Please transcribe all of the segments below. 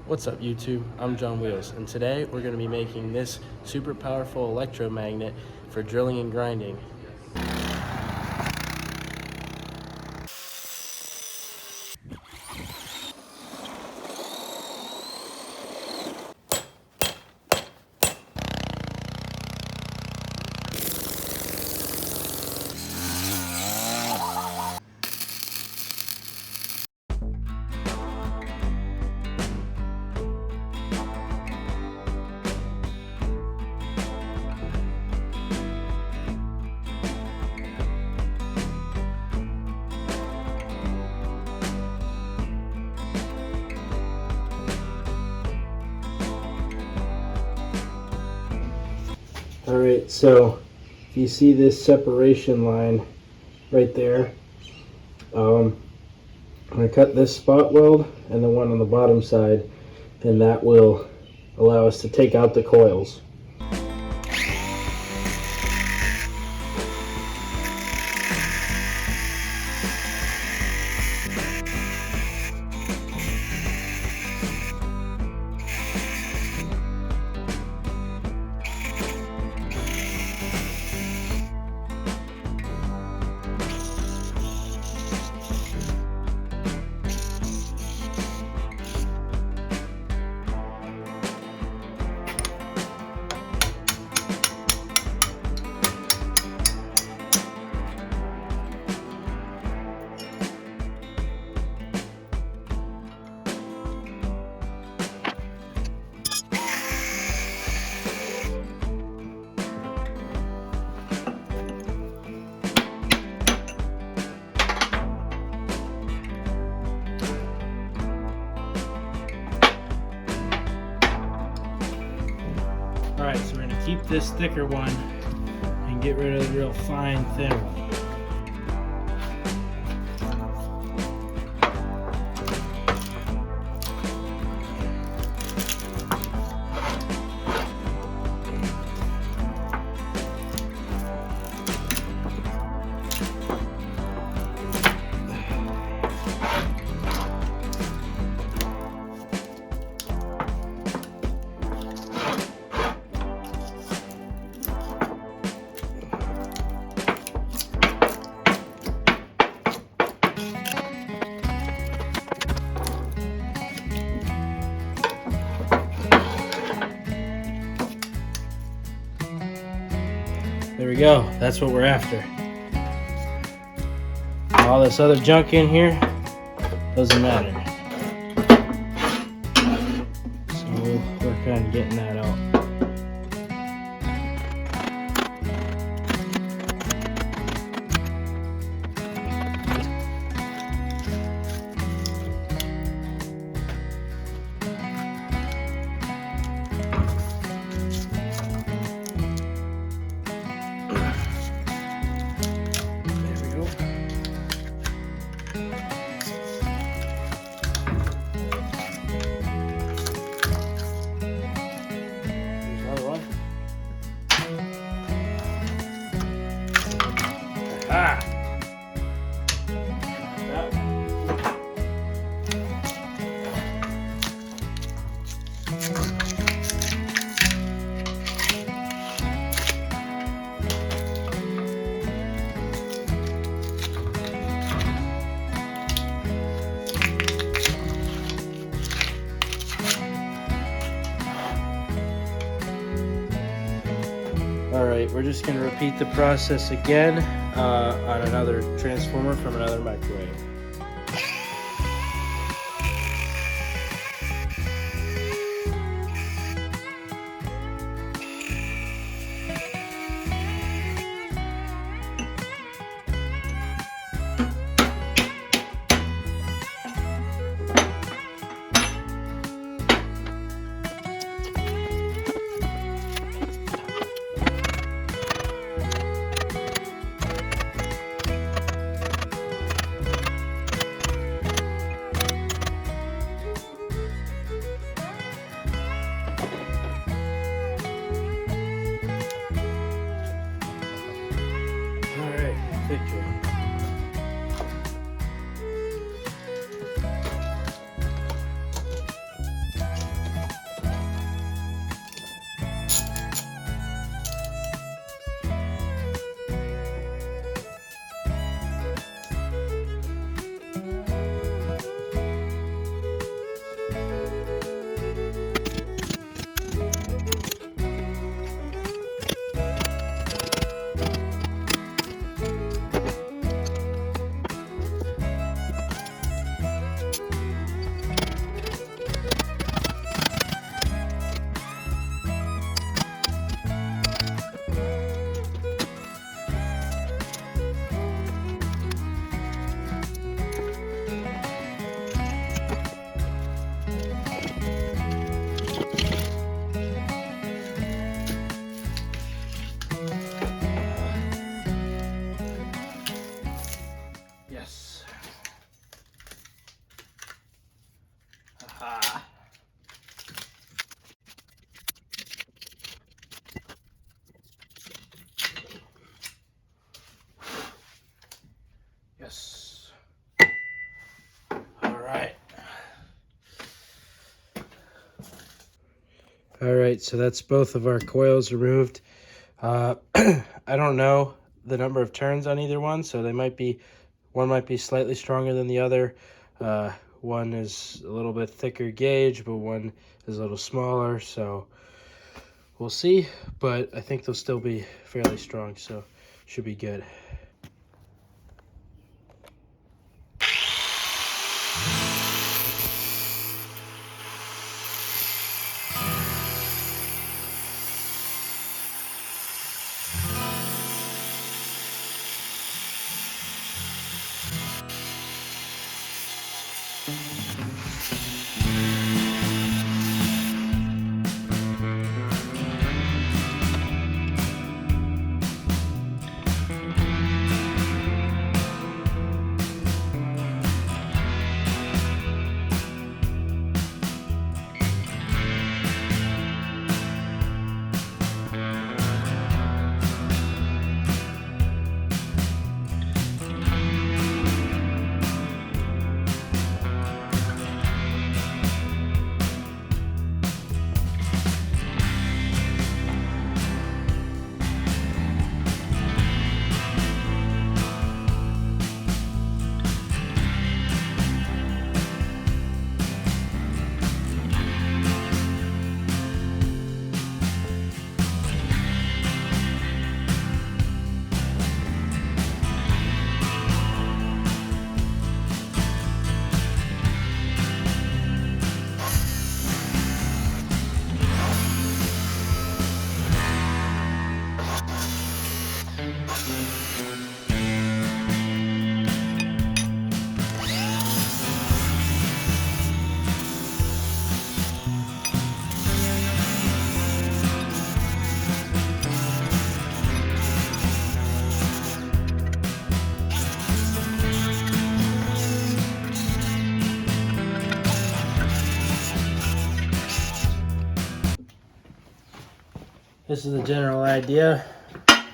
What's up YouTube? I'm John Wheels, and today we're going to be making this super powerful electromagnet for drilling and grinding. Alright, so if you see this separation line right there, I'm going to cut this spot weld and the one on the bottom side, and that will allow us to take out the coils. Alright, so we're going to keep this thicker one and get rid of the real fine, thin one. There we go, that's what we're after. All this other junk in here doesn't matter. So we'll work on getting that out. Ah! Alright, we're just going to repeat the process again on another transformer from another microwave. All right, so that's both of our coils removed. I don't know the number of turns on either one, so one might be slightly stronger than the other. One is a little bit thicker gauge, but one is a little smaller, so we'll see. But I think they'll still be fairly strong, so should be good. This is the general idea.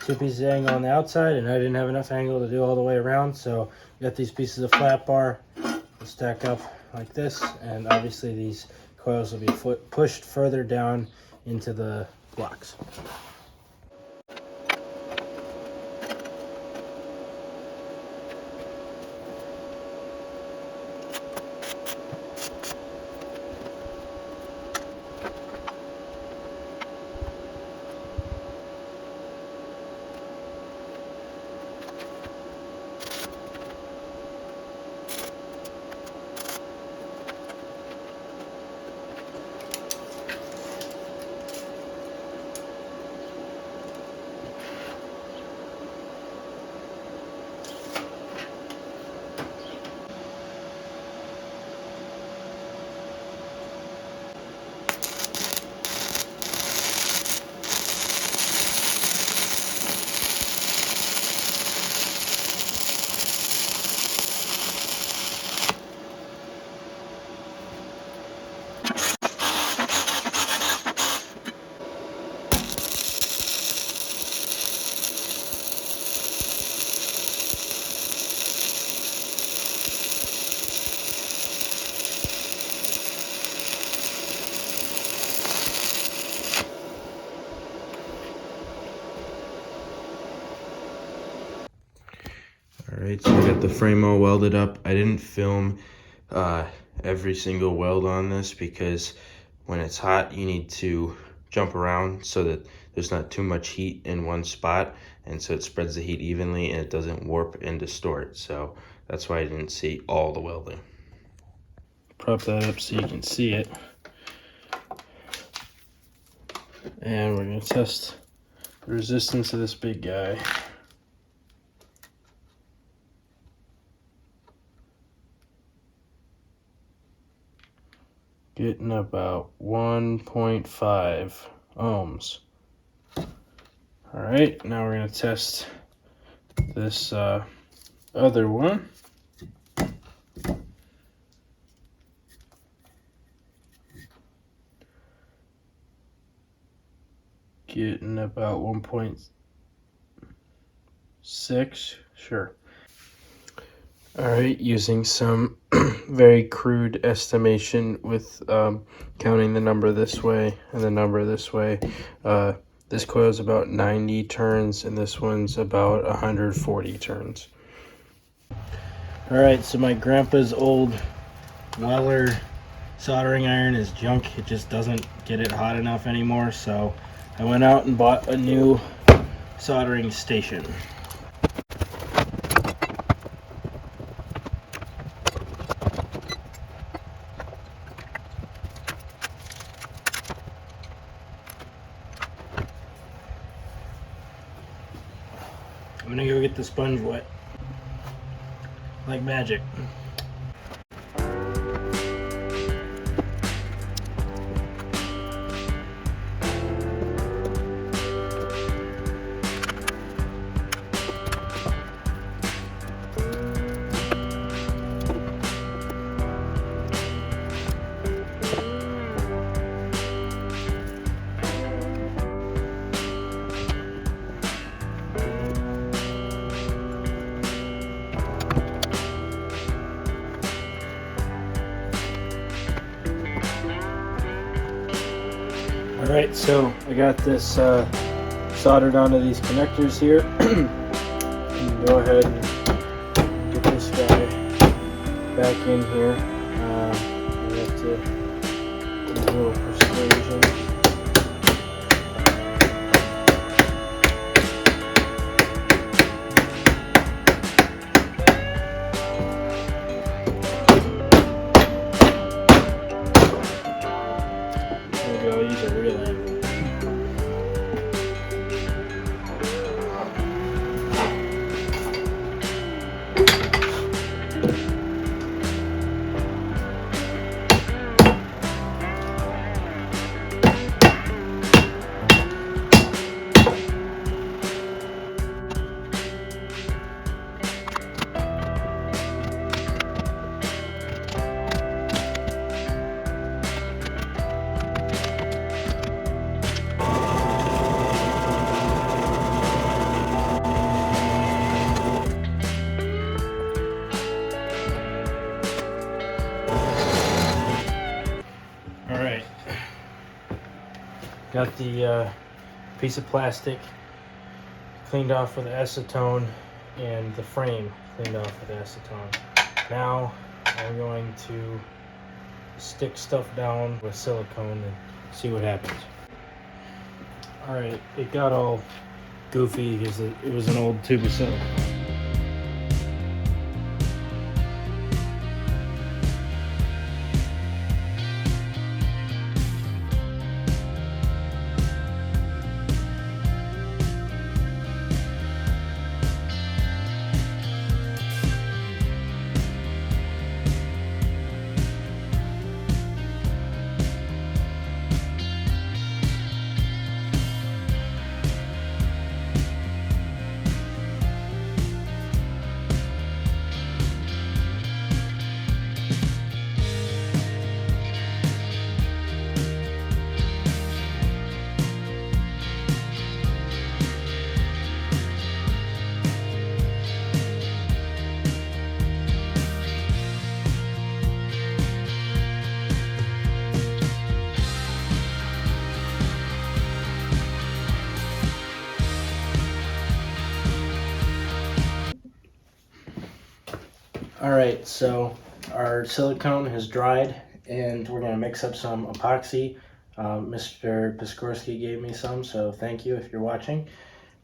Two pieces of angle on the outside, and I didn't have enough angle to do all the way around, so got these pieces of flat bar to stack up like this, and obviously these coils will be pushed further down into the blocks. Alright, so I got the frame all welded up. I didn't film every single weld on this because when it's hot you need to jump around so that there's not too much heat in one spot, and so it spreads the heat evenly and it doesn't warp and distort. So that's why I didn't see all the welding. Prop that up so you can see it. And we're going to test the resistance of this big guy. Getting about 1.5 ohms. Alright, now we're going to test this other one. Getting about 1.6, sure. Alright, using some very crude estimation with counting the number this way and the number this way. This coil is about 90 turns and this one's about 140 turns. Alright, so my grandpa's old Weller soldering iron is junk. It just doesn't get it hot enough anymore, so I went out and bought a new soldering station. I'm gonna go get the sponge wet. Like magic. Alright, so I got this soldered onto these connectors here. Go ahead and get this guy back in here. We have to do a little persuasion. I'll use a real angle. Alright, got the piece of plastic cleaned off with acetone and the frame cleaned off with acetone. Now I'm going to stick stuff down with silicone and see what happens. Alright, it got all goofy because it was an old tube of silicone. Alright, so our silicone has dried and we're going to mix up some epoxy. Mr. Piskorski gave me some, so thank you if you're watching.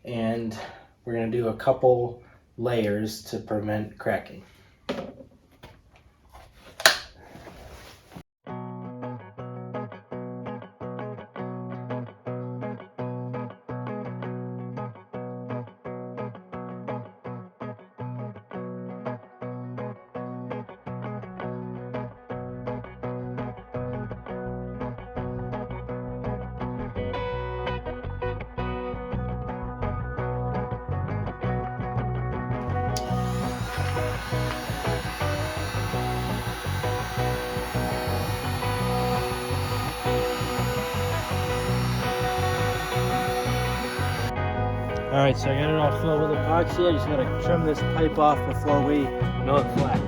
And we're going to do a couple layers to prevent cracking. Alright, so I got it all filled with epoxy. I just gotta trim this pipe off before we mill it flat.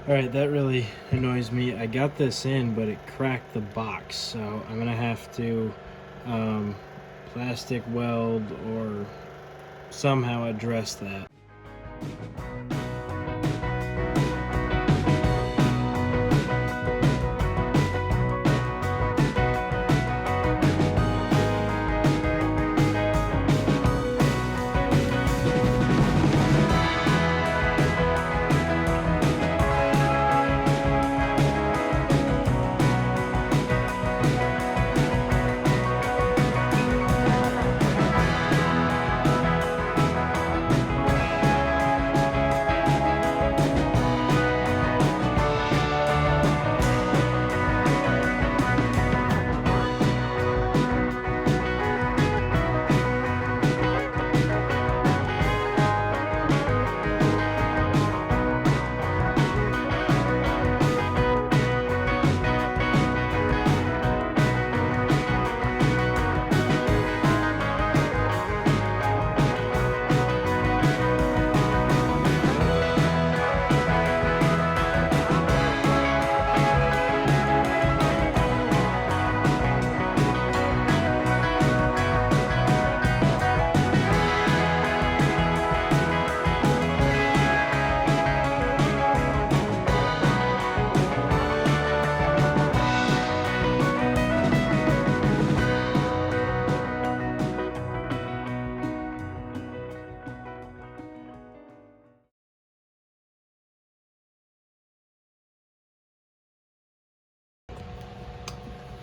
Alright, that really annoys me. I got this in, but it cracked the box, so I'm gonna have to plastic weld or somehow address that.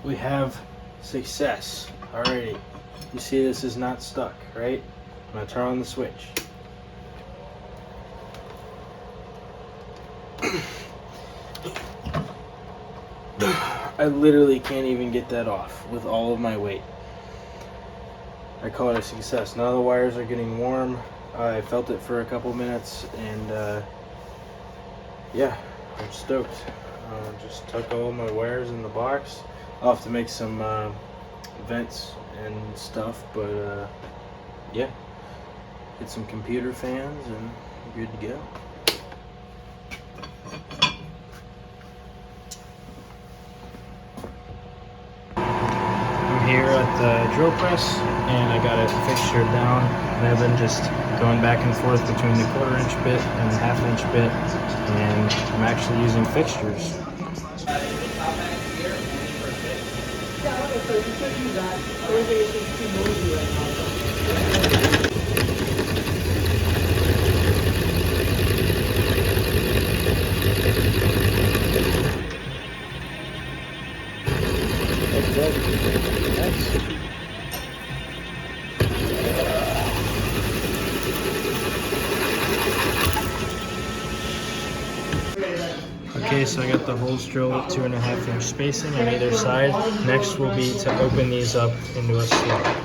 We have success. Alrighty. You see this is not stuck, right? I'm gonna turn on the switch. I literally can't even get that off with all of my weight. I call it a success. None of the wires are getting warm. I felt it for a couple minutes, and yeah, I'm stoked. Just tuck all my wires in the box. I'll have to make some vents and stuff, but yeah, get some computer fans and good to go. I'm here at the drill press, and I got it fixtured down, and I've been just going back and forth between the 1/4 inch bit and the 1/2 inch bit, and I'm actually using fixtures. Okay, so I got the holes drilled at 2.5 inch spacing on either side. Next will be to open these up into a slot.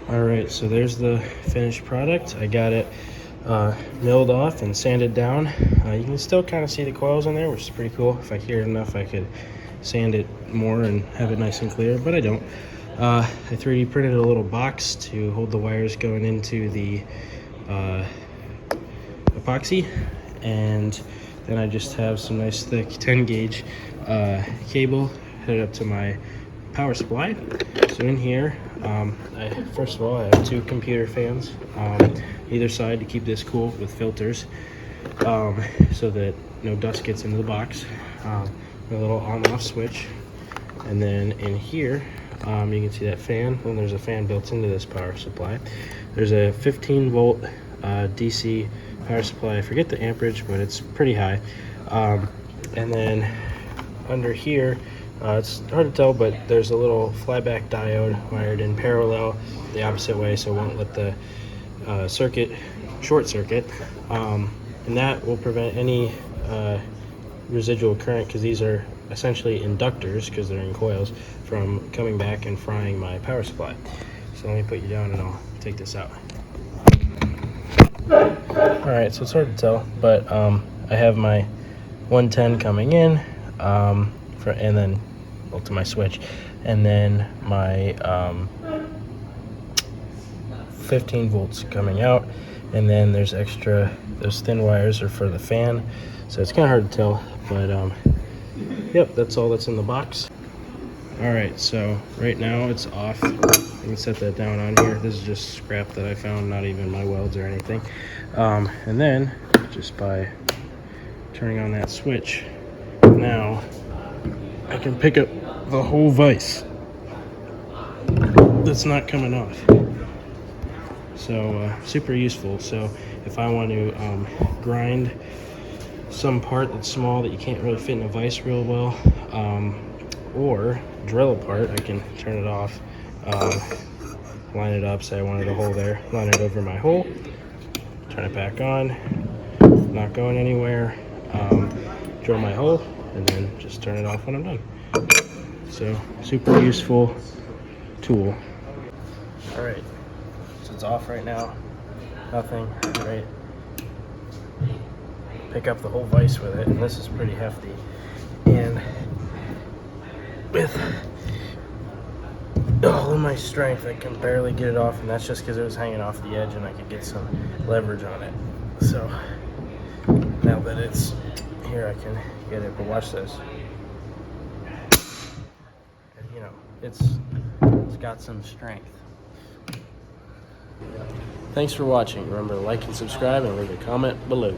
Alright, so there's the finished product. I got it milled off and sanded down. You can still kind of see the coils in there, which is pretty cool. If I hear it enough, I could sand it more and have it nice and clear, but I don't. I 3D printed a little box to hold the wires going into the epoxy, and then I just have some nice thick 10 gauge cable headed up to my power supply. So in here, first of all, I have 2 computer fans either side to keep this cool with filters, so that no dust gets into the box. A little on-off switch, and then in here you can see that fan. Well, there's a fan built into this power supply. There's a 15 volt DC power supply. I forget the amperage, but it's pretty high. And then under here, it's hard to tell, but there's a little flyback diode wired in parallel the opposite way, so it won't let the short circuit, and that will prevent any residual current, because these are essentially inductors, because they're in coils, from coming back and frying my power supply. So let me put you down and I'll take this out. Alright, so it's hard to tell, but I have my 110 coming in, and then to my switch, and then my 15 volts coming out, and then there's those thin wires are for the fan, so it's kind of hard to tell, but yep, that's all that's in the box. Alright, so right now it's off. I can set that down on here. This is just scrap that I found, not even my welds or anything. And then just by turning on that switch, now I can pick up the whole vise that's not coming off. So super useful. So if I want to grind some part that's small that you can't really fit in a vise real well, or drill a part, I can turn it off, line it up, say I wanted a hole there, line it over my hole, turn it back on, not going anywhere, drill my hole, and then just turn it off when I'm done. So super useful tool. Alright, so it's off right now, nothing, right? Pick up the whole vise with it, and this is pretty hefty, and with all of my strength I can barely get it off, and that's just because it was hanging off the edge and I could get some leverage on it. So now that it's here, I can get it, but watch this. And, you know, it's got some strength. Thanks for watching. Remember to like and subscribe and leave a comment below.